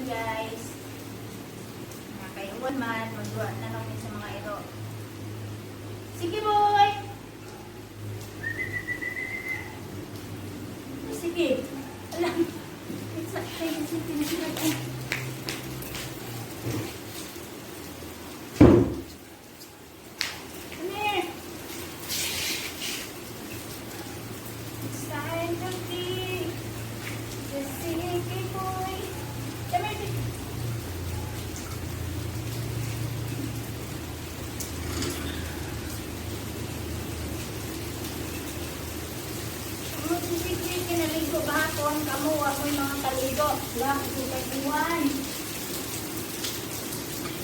Guys, nakakaiwan man, magduwa na lang sa mga ito. Sige boy! Sige! Alam! It's not tayo sige. Come here! It's time to be the sige boy! Come here! Kinaligo bahapon, kamu ako yung mga kaligo. Lang, sukay iwan.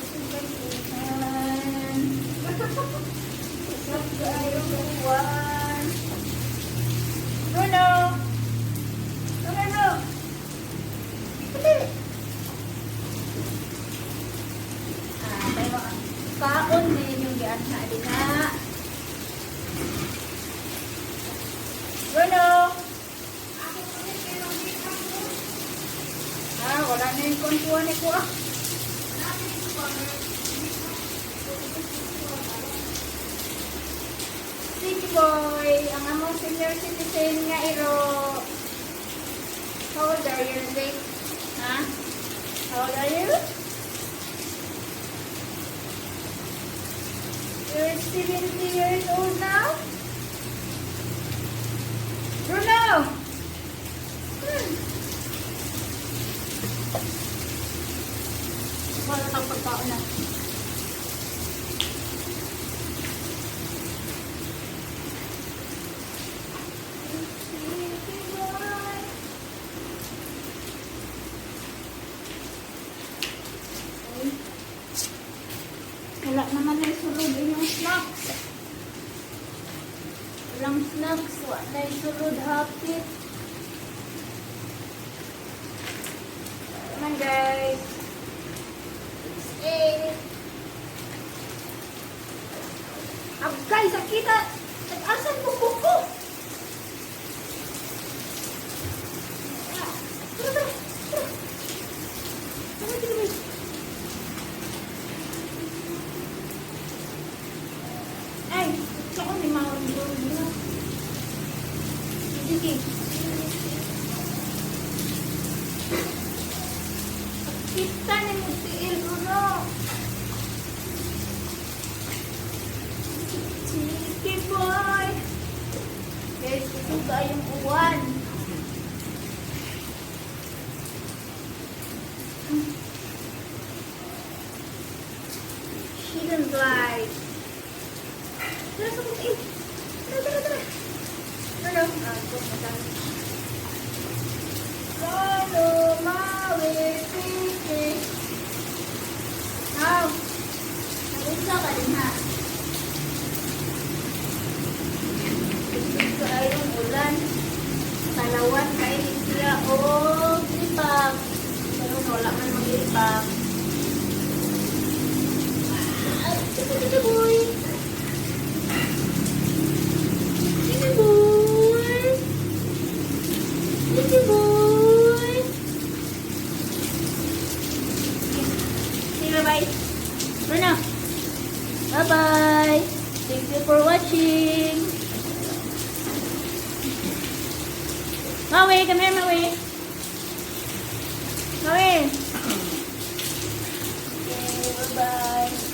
Sukay iwan. Sukay iwan. Bruno! Bruno! Pati! Tayo kaon din yung giat na alina. Bruno! wala na yung kontuan ni ko ah. City boy, ang among senior citizen nga iro. How old are you, Nick? Ha? How old are you? You're 70 years old now? Bruno! Wala kang pagkaon na. Wala naman na isulod yung snacks. Walang snacks. Wala na isulod hapit. Come on guys. It's 8. Abgay, sakita. Nag-asan mo buko? Tara, tara. Tara. Tara, tara. Ay, gusto ko ni Mawang Bruno. Sige. Kita ni mo si El Bruno. Sige boy. Guys, susuga yung uwan. She don't like. Tara, sa kutin. Tara, tara, tara. Ano? Ito, madami. Lolo, Maui, Pipi. Now, nag-isa ka din ha. Ito ay yung ulan. Talawan kay siya. Oh, lipak. Pero wala man mag-lipak. Ay, ito boy. Little boy. Little boy. Say bye-bye. Bruno. Bye-bye. Thank you for watching. Maui, come here, Maui. Maui. Okay, bye-bye.